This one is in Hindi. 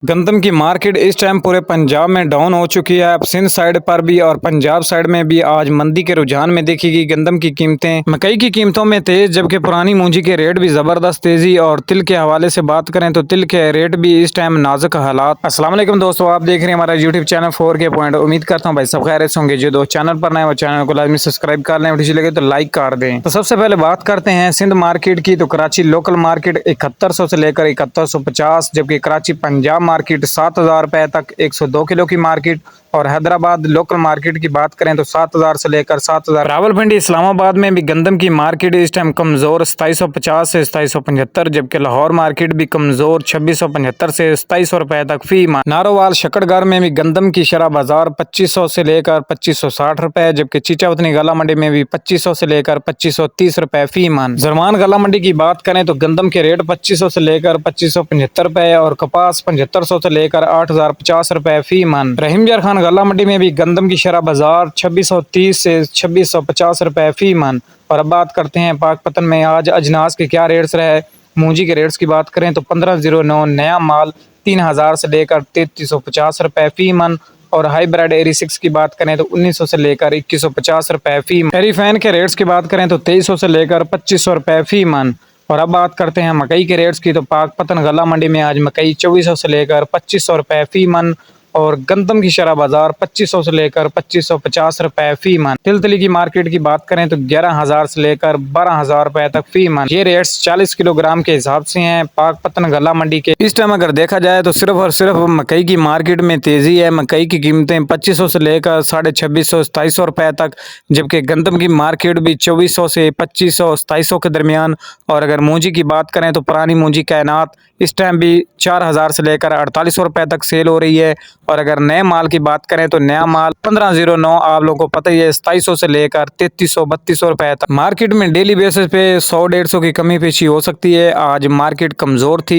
गंदम की मार्केट इस टाइम पूरे पंजाब में डाउन हो चुकी है। अब सिंध साइड पर भी और पंजाब साइड में भी आज मंदी के रुझान में देखी गंदम की कीमतें, मकई की कीमतों में तेज, जबकि पुरानी मूंजी के रेट भी जबरदस्त तेजी। और तिल के हवाले से बात करें तो तिल के रेट भी इस टाइम नाजुक हालात। अस्सलाम वालेकुम दोस्तों, आप देख रहे हैं हमारा यूट्यूब चैनल 4K पॉइंट। उम्मीद करता हूँ भाई सब खैरियत होंगे। जो दोस्त चैनल पर नए वो चैनल को लाजमी सब्सक्राइब कर लें, वीडियो लगे तो लाइक कर दें। तो सबसे पहले बात करते हैं सिंध मार्केट की। तो कराची लोकल मार्केट 7100 से लेकर 7150, जबकि कराची पंजाब मार्केट 7000 रुपए तक 102 किलो की मार्केट। और हैदराबाद लोकल मार्केट की बात करें तो 7000 से लेकर 7000। रावलपिंडी इस्लामाबाद में भी गंदम की मार्केट इस टाइम कमजोर 2750 से 2775, जबकि लाहौर मार्केट भी कमजोर 2675 से 2700 रुपए तक फी मान। नारोवाल शकड़गढ़ में भी गंदम की शरह बाजार 2500 से लेकर 2560 रुपए, जबकि चीचावतनी गला मंडी में भी 2500 से लेकर 2530 रुपए फी मान। जरमान गला मंडी की बात करें तो गंदम के रेट 2500 से लेकर 2575 रुपए और कपास 7500 से लेकर 8050 रुपए फी मन। रहीमजर खान गला मंडी में भी गंदम की शरह बाजार 2630 से 2650 रुपए फी मन। और अब बात करते हैं पाकपतन में आज अजनास के क्या रेट्स रहे। मूंजी के रेट्स की बात करें तो 1509 नया माल 3000 से लेकर 3350 रुपए फी मन। और हाईब्रिड एरी 6 की बात करें तो 1900 से लेकर 2150 रुपए फी मन। एरीफैन के रेट्स की बात करें तो 2300 से लेकर 2500 रुपए फी मन। और अब बात करते हैं मकई के रेट्स की। तो पाकपतन गला मंडी में आज मकई 2400 से लेकर 2500 रुपए फी मन। और गंदम की शरह बाजार 2500 से लेकर 2550 रुपए फी मन। तिलतली की मार्केट की बात करें तो 11000 से लेकर 12000 रुपए तक फी मन। ये रेट्स 40 किलोग्राम के हिसाब से हैं पाकपतन गला मंडी के। इस टाइम अगर देखा जाए तो सिर्फ और सिर्फ मकई की मार्केट में तेजी है। मकई की कीमतें 2500 से लेकर 2650 2700 रुपए तक, जबकि गंदम की मार्केट भी 2400 से 2500 2700 के दरमियान। और अगर मूंजी की बात करें तो पुरानी मूंजी कायनात इस टाइम भी 4000 से लेकर 4800 रुपए तक सेल हो रही है। और अगर नए माल की बात करें तो नया माल 1509 आप लोगों को पता ही है 2700 से लेकर 3300 3200 रुपए तक। मार्केट में डेली बेसिस पे 100 150 की कमी पेशी हो सकती है। आज मार्केट कमजोर थी।